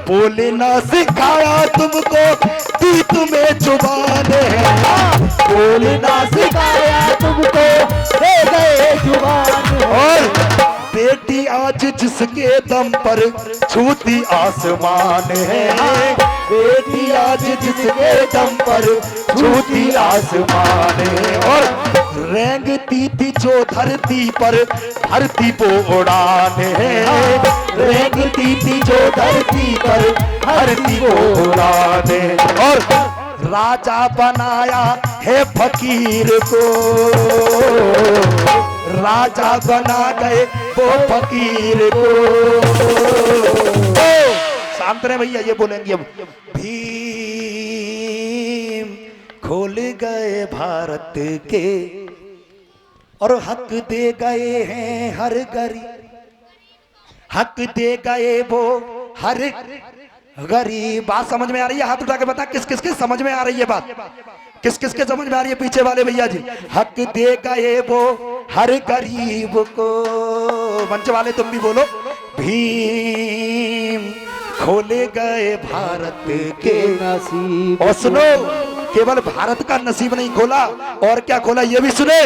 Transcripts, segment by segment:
बोलना सिखाया तुमको, दी तुम्हें जुबान है। बोलना सिखाया तुमको, दे गए जुबान। और बेटी आज जिसके दम पर छूती आसमान है। बेटी आज जिसके दम पर छूती आसमान है। और रेंगती थी जो धरती पर, धरती को उड़ान है। रेंगती थी जो धरती पर, धरती को उड़ान है। और राजा बनाया है फकीर को, राजा बना गए वो फकीर को। शांत रहे भैया, ये बोलेंगे अब। भीम खोल गए भारत के और हक दे गए हैं हर गरीब, हक दे गए वो हर गरीब। बात समझ में आ रही है? हाथ उठा के बता किस किस के समझ में आ रही है बात, किस किस के समझ में आ रही है? पीछे वाले भैया जी। हक दे गए वो हर गरीब को। मंच वाले तुम भी बोलो। भीम खोले गए भारत के नसीब। और सुनो, केवल भारत का नसीब नहीं खोला, और क्या खोला ये भी सुने।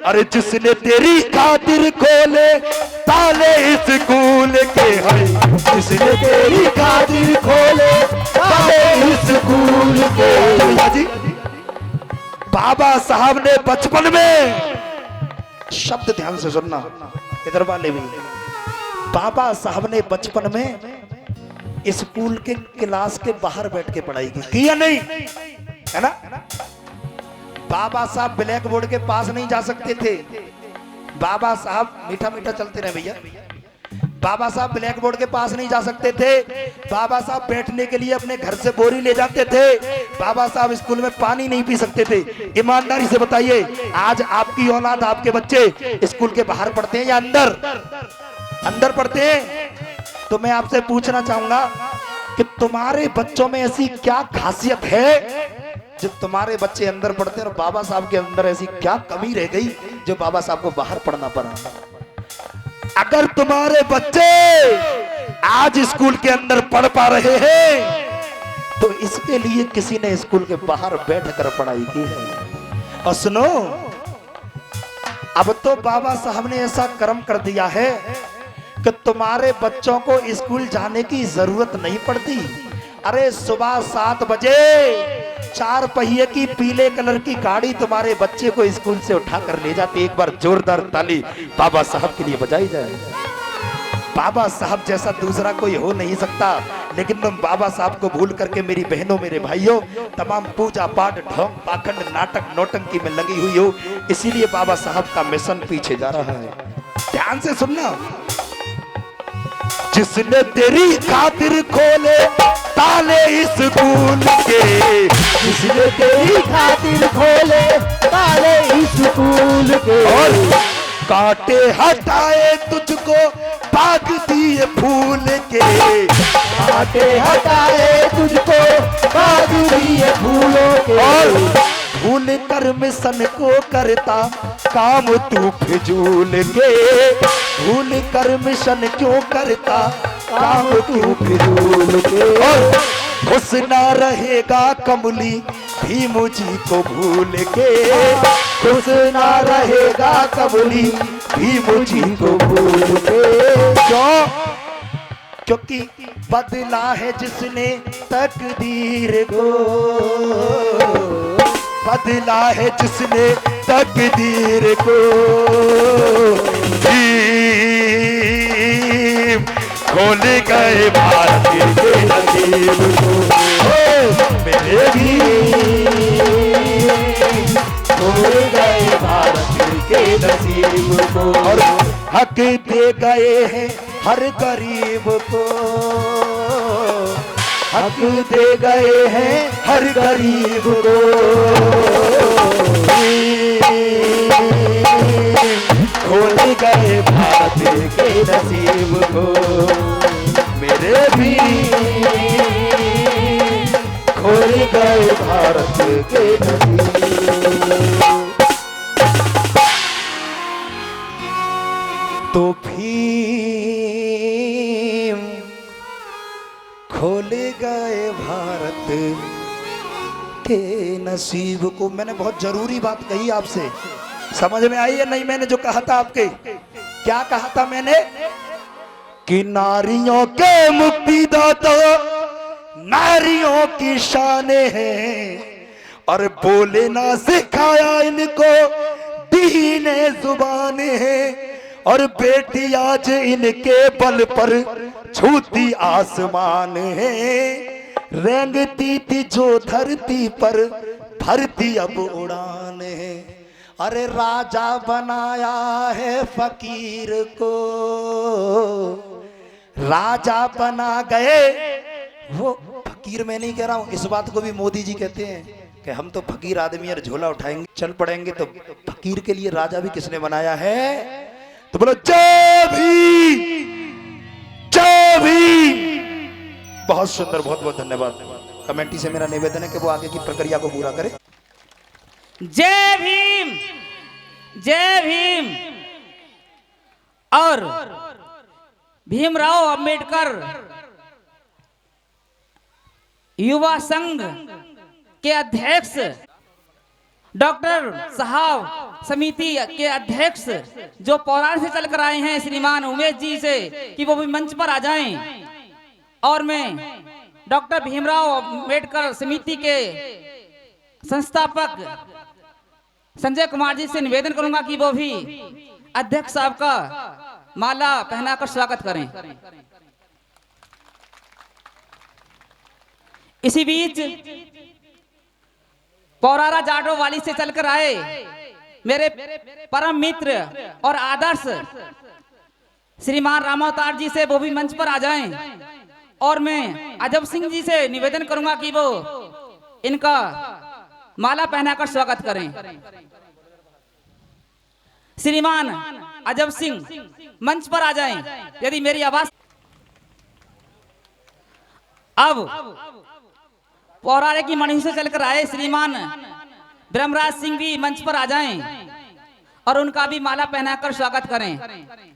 अरे जिसने तेरी खातिर खोले ताले स्कूल के, है जिसने तेरी खातिर खोले ताले स्कूल के। भैया जी, बाबा साहब ने बचपन में, शब्द ध्यान से सुनना इधर वाले भी, बाबा साहब ने बचपन में स्कूल के क्लास के बाहर बैठ के पढ़ाई की या नहीं, है ना? बाबा साहब ब्लैक बोर्ड के पास नहीं जा सकते थे। बाबा साहब, मीठा मीठा चलते रहे भैया। बाबा साहब ब्लैक बोर्ड के पास नहीं जा सकते थे। बाबा साहब बैठने के लिए अपने घर से बोरी ले जाते थे। बाबा साहब स्कूल में पानी नहीं पी सकते थे। ईमानदारी से बताइए, आज आपकी औलाद, आपके बच्चे स्कूल के बाहर पढ़ते हैं या अंदर? अंदर पढ़ते हैं। तो मैं आपसे पूछना चाहूंगा कि तुम्हारे बच्चों में ऐसी क्या खासियत है जो तुम्हारे बच्चे अंदर पढ़ते हैं, और बाबा साहब के अंदर ऐसी क्या कमी रह गई जो बाबा साहब को बाहर पढ़ना पड़ा? अगर तुम्हारे बच्चे आज स्कूल के अंदर पढ़ पा रहे हैं तो इसके लिए किसी ने स्कूल के बाहर बैठकर पढ़ाई की है। और सुनो, अब तो बाबा साहब ने ऐसा कर्म कर दिया है कि तुम्हारे बच्चों को स्कूल जाने की जरूरत नहीं पड़ती। अरे सुबह 7 बजे 4 पहिए की पीले कलर की गाड़ी तुम्हारे बच्चे को स्कूल से उठा कर ले जाती। एक बार जोरदार ताली बाबा साहब के लिए बजाई जाए। बाबा साहब जैसा दूसरा कोई हो नहीं सकता, लेकिन तुम बाबा साहब को भूल करके मेरी बहनों, मेरे भाइयों, तमाम पूजा पाठ, ढोंग पाखंड, नाटक नौटंकी में लगी हुई हो। इसीलिए बाबा साहब का मिशन पीछे जा रहा है। ध्यान से सुनना। जिसने तेरी खातिर खोले ताले स्कूल के, जिसने तेरी खातिर खोले ताले स्कूल के, और कांटे हटाए तुझको बाग दिए फूल के, कांटे हटाए तुझको बाग दिए फूलों के, और भूल कर मिशन को करता काम तू फिजूल के। भूल कर मिशन क्यों करता काम तू फिजूल के। और खुश ना रहेगा कमली भीम जी को भूल के, खुश ना रहेगा कमली भीम जी को भूल के। क्यों? क्योंकि बदला है जिसने तकदीर को, बदला है जिसने तकदीर को। भीम खोल गए भारत के नसीब को, मेरे भीम खोल गए भारत के नसीब को। और हक दे गए हैं हर गरीब को, हक दे गए हैं हर गरीब को। खोल गए भारत के नसीब को, मेरे भी खोल गए भारत के नसीब। तो भीम खोल गए भारत के नसीब को। मैंने बहुत जरूरी बात कही आपसे, समझ में आई है नहीं? मैंने जो कहा था आपके, क्या कहा था मैंने? कि नारियों के मुक्तिदाता नारियों की शान है, और बोले ना सिखाया इनको दीने जुबान है, और बेटी आज इनके बल पर छूती आसमान है, रेंगती थी जो धरती पर भरती अब उड़ान है। अरे राजा बनाया है फकीर को, राजा बना गए वो। फकीर मैं नहीं कह रहा हूं, इस बात को भी मोदी जी कहते हैं कि हम तो फकीर आदमी और झोला उठाएंगे चल पड़ेंगे, तो फकीर के लिए राजा भी किसने बनाया है? तो बोलो जय भीम, जय भीम। बहुत सुंदर, बहुत बहुत धन्यवाद। कमेटी से मेरा निवेदन है कि वो आगे की प्रक्रिया को पूरा करे। जय भीम, जय भीम। और भीमराव अंबेडकर युवा संघ के अध्यक्ष, डॉक्टर साहब समिति के अध्यक्ष जो पौराण से चलकर आए हैं श्रीमान उमेश जी से कि वो भी मंच पर आ जाएं, और मैं डॉक्टर भीमराव अंबेडकर समिति के संस्थापक संजय कुमार जी से निवेदन करूंगा कि वो भी अध्यक्ष साहब का माला पहनाकर स्वागत करें। इसी बीच पौरारा जाटो वाली से चलकर आए मेरे परम मित्र और आदर्श श्रीमान रामावतार जी से वो भी मंच पर आ जाएं, और मैं अजब सिंह जी से निवेदन करूंगा कि वो इनका माला पहनाकर स्वागत करें। श्रीमान अजब सिंह मंच पर आ जाएं, यदि मेरी आवाज। अब पौरारे की मणि से चलकर आए श्रीमान ब्रह्मराज सिंह भी मंच पर आ जाएं, और उनका भी माला पहनाकर स्वागत करें।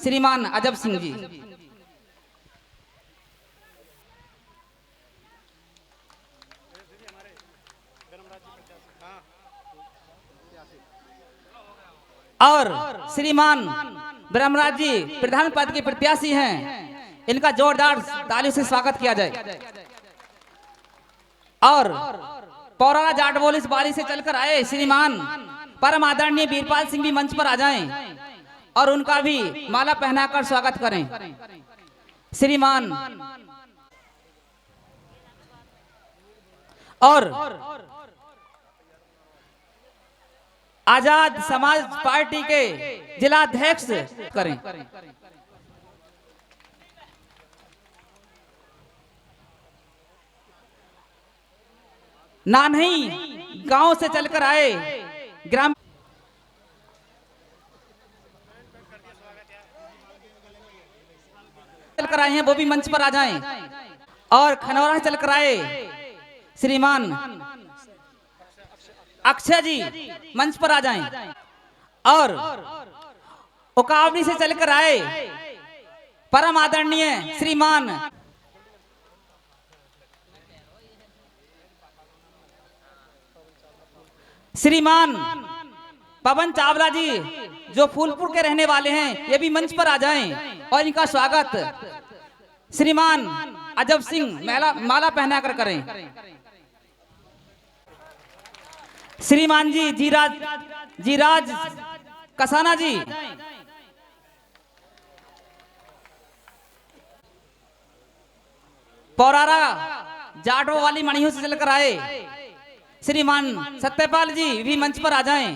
श्रीमान अजब सिंह जी। और श्रीमान ब्रह्मराज जी प्रधान पद के प्रत्याशी हैं, इनका जोरदार तालियों से स्वागत किया जाए। और पौरारा जाटबोली बारी से चलकर आए श्रीमान परम आदरणीय वीरपाल सिंह भी मंच पर आ जाएं, और उनका भी माला पहनाकर स्वागत करें। श्रीमान और आजाद समाज पार्टी के जिलाध्यक्ष करें। नानही गांव से चलकर आए ग्राम चलकर आए हैं, वो भी मंच पर आ जाएं। और खनौरा से चलकर आए श्रीमान अक्षय जी मंच पर आ जाएं। और उकावली से चलकर आए परम आदरणीय श्रीमान पवन चावला जी जो फूलपुर के रहने वाले हैं, ये भी मंच पर आ जाएं, और इनका स्वागत श्रीमान अजब सिंह माला पहनाकर करें। श्रीमान जी जीराज कसाना जी, पौरारा जाटो वाली मणियों से चलकर आए श्रीमान सत्यपाल जी भी मंच पर आ जाएं।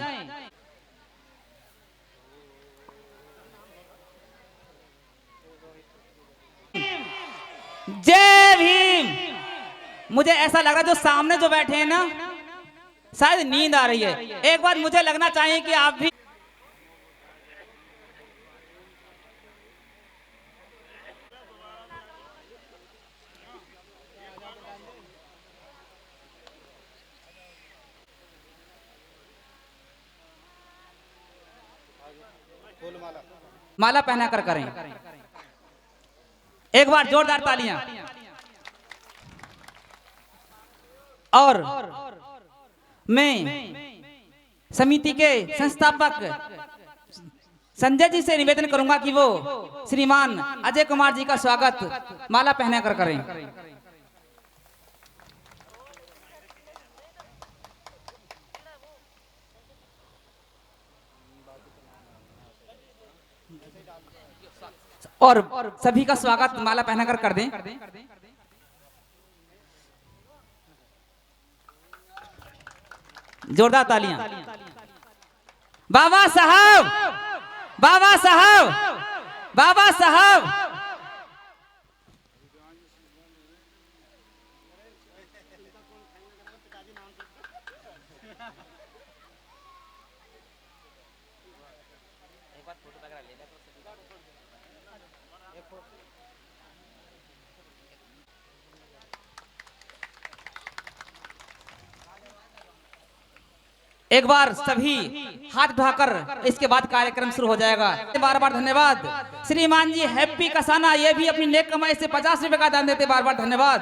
जय भीम। मुझे ऐसा लग रहा है जो सामने जो बैठे हैं ना, शायद नींद आ रही है। एक बार मुझे लगना चाहिए कि आप भी माला पहना कर करें। एक बार जोरदार तालियां। और मैं समिति के संस्थापक संजय जी से निवेदन करूंगा कि वो श्रीमान अजय कुमार जी का स्वागत माला पहना कर करें। और सभी का स्वागत माला पहनाकर कर दें। जोरदार तालियां। बाबा साहब, बाबा साहब, बाबा साहब। एक बार सभी हाथ उठाकर इसके बाद कार्यक्रम शुरू हो जाएगा। बार बार धन्यवाद। श्रीमान जी हैप्पी कसाना ये भी अपनी नेक कमाई से 50 रुपए का दान देते, बार बार धन्यवाद।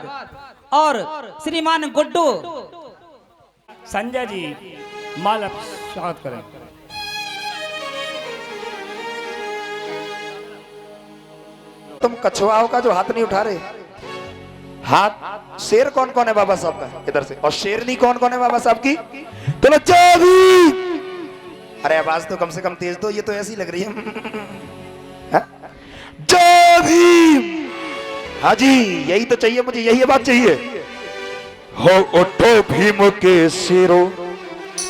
और श्रीमान गुड्डू संजय जी माला स्वागत करें। तुम कछुआओं का जो हाथ नहीं उठा रहे, हाथ शेर कौन कौन है बाबा साहब का इधर से, और शेरनी कौन कौन है बाबा साहब की? तो जय भीम। अरे आवाज तो कम से कम तेज दो, ये तो ऐसी लग रही है। जय भीम। हाँ जी, यही तो चाहिए मुझे, यही बात चाहिए। हो उठो भीम के शेरो,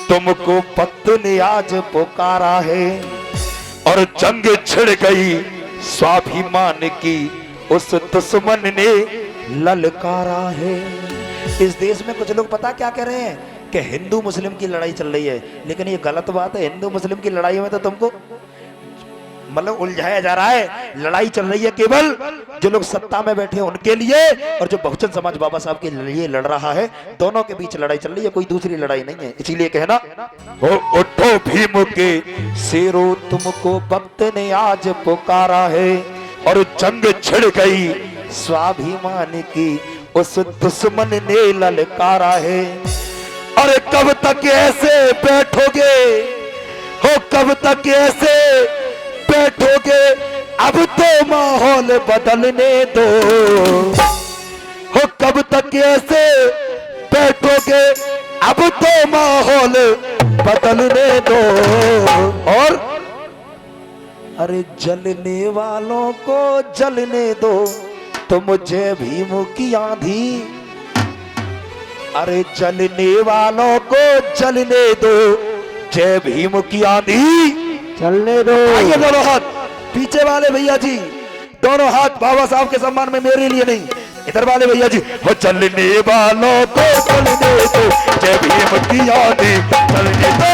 तुमको पत्त ने आज पुकारा है, और जंग छिड़ गई स्वाभिमान की, उस दुश्मन ने ललकारा है। इस देश में कुछ लोग पता क्या कह रहे हैं कि हिंदू मुस्लिम की लड़ाई चल रही है, लेकिन ये गलत बात है। हिंदू मुस्लिम की लड़ाई में तो तुमको मतलब उलझाया जा रहा है। लड़ाई चल रही है केवल जो लोग सत्ता में बैठे हैं उनके लिए, और जो बहुजन समाज बाबा साहब के लिए लड़ रहा है, दोनों के बीच लड़ाई चल रही है, कोई दूसरी लड़ाई नहीं है। इसीलिए कहना, हो उठो भीम के शेरो, तुमको वक्त ने आज पुकारा है, और जंग छिड़ गई स्वाभिमान की, उस दुश्मन ने ललकारा है। और कब तक ऐसे बैठोगे, हो कब तक ऐसे बैठोगे, अब तो माहौल बदलने दो, हो कब तक ऐसे बैठोगे, अब तो माहौल बदलने दो। और अरे जलने वालों को जलने दो, तो मुझे भीम की आंधी, अरे जलने वालों को जलने दो, जय भीम की आंधी चलने दो। आइए दोनों हाथ, पीछे वाले भैया जी दोनों हाथ बाबा साहब के सम्मान में, मेरे लिए नहीं, इधर वाले भैया जी। हो चलने वालों को चलने दो, जय भीम की आंधी चलने दो,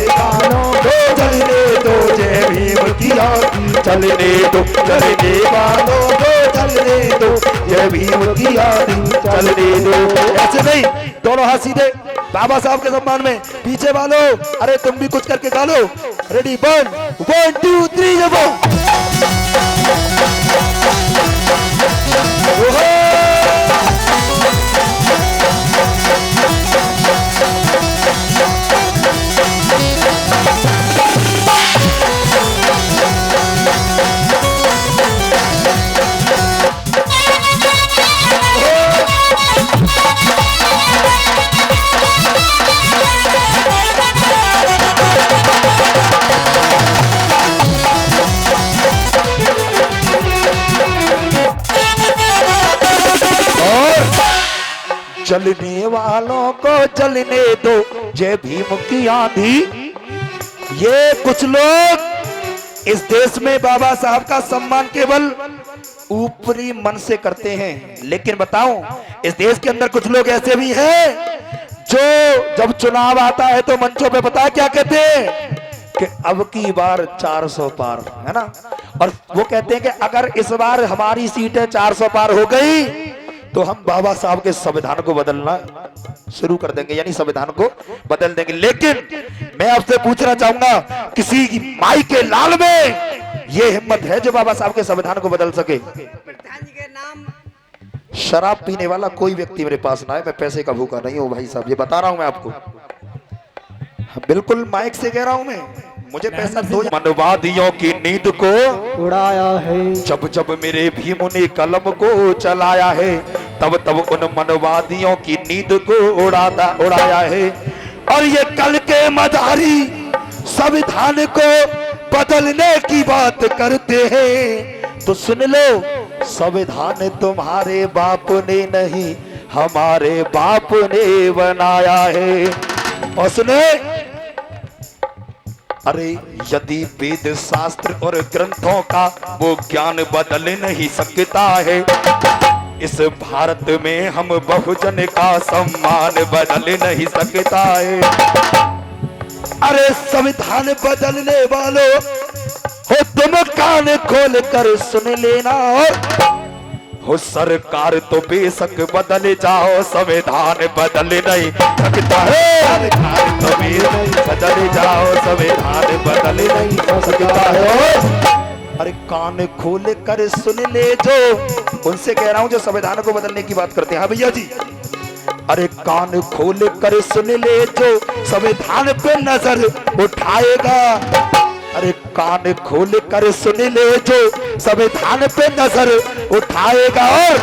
वालों को चलने दो, जय भीम की आंधी चलने दो, चलने वालों को चलने दो, जय भीम की आंधी चलने दो। ऐसे नहीं, दोनों हाथ सीधे बाबा साहब के सम्मान में। पीछे वालों, अरे तुम भी कुछ करके गा लो। रेडी, 1 2 3 जब चलने वालों को चलने दो, जय भीम की आंधी। ये कुछ लोग इस देश में बाबा साहब का सम्मान केवल ऊपरी मन से करते हैं, लेकिन बताऊं इस देश के अंदर कुछ लोग ऐसे भी हैं जो जब चुनाव आता है तो मंचों पे पता है क्या कहते हैं कि अब की बार 400 पार, है ना। और वो कहते हैं कि अगर इस बार हमारी सीटें 400 पार हो गई तो हम बाबा साहब के संविधान को बदलना शुरू कर देंगे, यानी संविधान को बदल देंगे। लेकिन मैं आपसे पूछना चाहूंगा, किसी की माई के लाल में ये हिम्मत है जो बाबा साहब के संविधान को बदल सके? शराब पीने वाला कोई व्यक्ति मेरे पास ना है, मैं पैसे का भूखा नहीं हूँ भाई साहब, ये बता रहा हूँ मैं आपको, बिल्कुल माइक से कह रहा हूँ मैं, मुझे पैसा दो। मनवादियों की नींद को उड़ाया है, जब जब मेरे भीम ने कलम को चलाया है, तब तब उन मनवादियों की नींद को उड़ाया है। और ये कल के मदारी संविधान को बदलने की बात करते हैं, तो सुन लो, संविधान तुम्हारे बाप ने नहीं, हमारे बाप ने बनाया है। और सुने, अरे यदि वेद शास्त्र और ग्रंथों का वो ज्ञान बदल नहीं सकता है, इस भारत में हम बहुजन का सम्मान बदल नहीं सकता है। अरे संविधान बदलने वालों हो, तुम कान खोल कर सुन लेना, हो सरकार तो बेशक बदल जाओ, संविधान बदल नहीं सकता है। सरकार तो बेशक बदल जाओ, संविधान बदल नहीं सकता है। अरे कान खोल कर सुन ले, जो उनसे कह रहा हूं जो संविधान को बदलने की बात करते हैं। हाँ भैया जी, अरे कान खोल कर सुन ले, जो संविधान पे नजर उठाएगा, अरे कान खोल कर सुन ले, जो संविधान पे नजर उठाएगा, और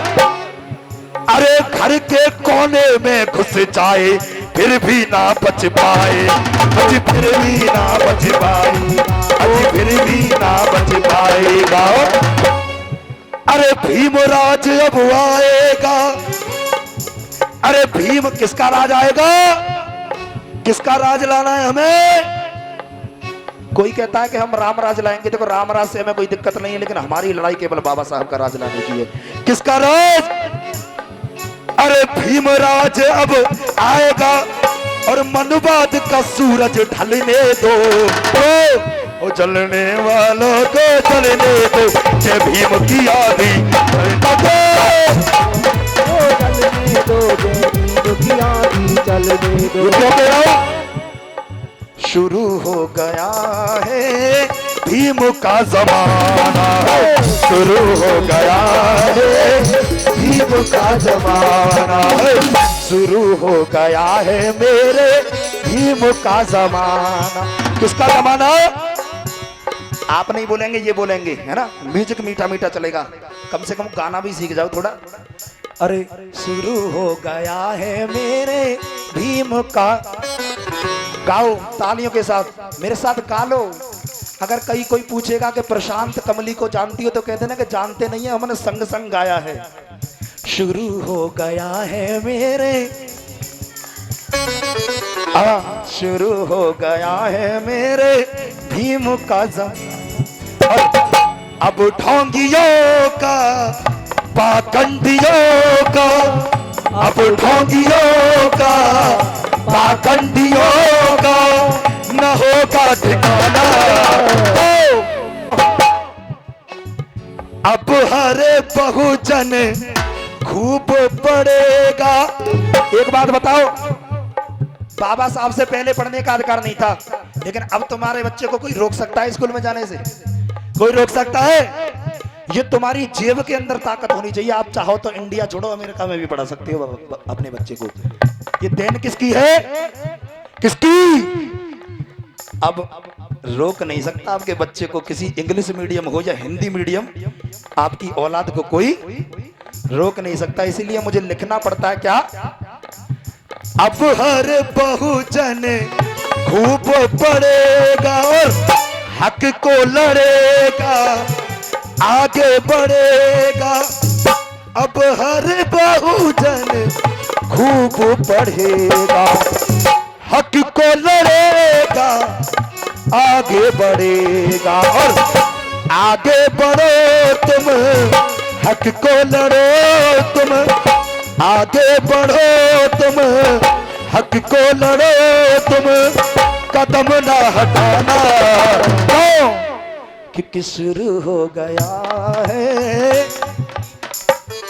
अरे घर के कोने में घुस जाए फिर भी ना बच पाए, अजी फिर भी ना बच पाए, अजी फिर भी ना बच पाएगा। अरे भीमराज अब आएगा, अरे भीम किसका राज आएगा, किसका राज लाना है हमें। कोई कहता है कि हम राम राज लाएंगे, देखो राम राज से हमें कोई दिक्कत नहीं है, लेकिन हमारी लड़ाई केवल बाबा साहब का राज लाने की है। किसका राज, अरे भीमराज अब आएगा, और मनवाद का सूरज ढलने दो, ओ जलने वालों को जलने दो, जय भीम की आदि चलने दो। शुरू हो गया है भीम का जमाना, शुरू हो गया है भीम का जमाना, शुरू हो गया है मेरे भीम का जमाना। किसका जमाना, आप नहीं बोलेंगे, ये बोलेंगे, है ना, म्यूजिक मीठा मीठा चलेगा, कम से कम गाना भी सीख जाओ थोड़ा। अरे शुरू हो गया है मेरे भीम का, गाओ तालियों के साथ, मेरे साथ गा लो। अगर कहीं कोई पूछेगा कि प्रशांत कमली को जानती हो, तो कहते ना कि जानते नहीं है, हमने संग संग गाया है। शुरू हो गया है मेरे, शुरू हो गया है मेरे भीम का अब ढोंगियों का, पाखंडियों का, अब ढोंगियों का, पाखंडियों का न होगा ठिकाना। अब हर बहुजन खूब पढ़ेगा। एक बात बताओ, बाबा साहब से पहले पढ़ने का अधिकार नहीं था, लेकिन अब तुम्हारे बच्चे को कोई रोक सकता है स्कूल में जाने से? कोई रोक सकता है? ये तुम्हारी जेब के अंदर ताकत होनी चाहिए। आप चाहो तो इंडिया छोड़ो, अमेरिका में भी पढ़ा सकते हो अपने बच्चे को। ये देन किसकी है? किसकी? अब रोक नहीं सकता आपके बच्चे को, किसी इंग्लिश मीडियम हो या हिंदी मीडियम, आपकी औलाद को कोई रोक नहीं सकता। इसीलिए मुझे लिखना पड़ता है क्या, अब हर बहुजन खूब पढ़ेगा और हक को लड़ेगा, आगे बढ़ेगा। अब हर बहुजन खूब पढ़ेगा, हक को लड़ेगा, आगे बढ़ेगा। और आगे बढ़ो तुम, हक को लड़ो तुम, आगे बढ़ो तुम, हक को लड़ो तुम, कदम ना हटाना, क्योंकि शुरू हो गया है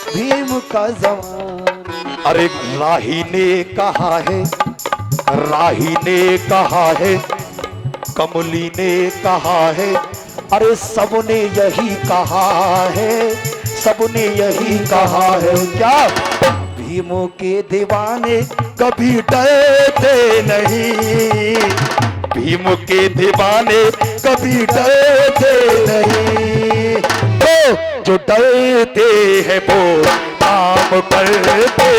भीम का जमाना। अरे राही ने कहा है, राही ने कहा है, कमली ने कहा है, अरे सबने यही कहा है, सबने यही कहा है क्या, भीमों के दीवाने कभी डरते नहीं, भीम के दीवाने कभी डरते नहीं, तो जो डरते हैं वो काम करते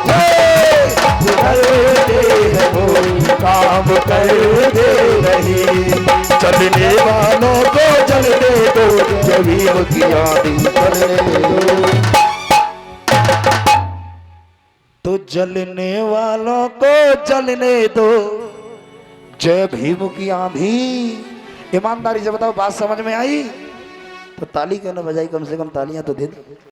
हैं, जो डरते हैं वो काम करते नहीं, चलने वालों को चलने दो, जो भीम की आदि चलने दो, तो जलने वालों को जलने दो, जय भीम की आंधी। ईमानदारी से बताओ बात समझ में आई? तो ताली क्यों ना बजाई, कम से कम तालियां तो दे दो।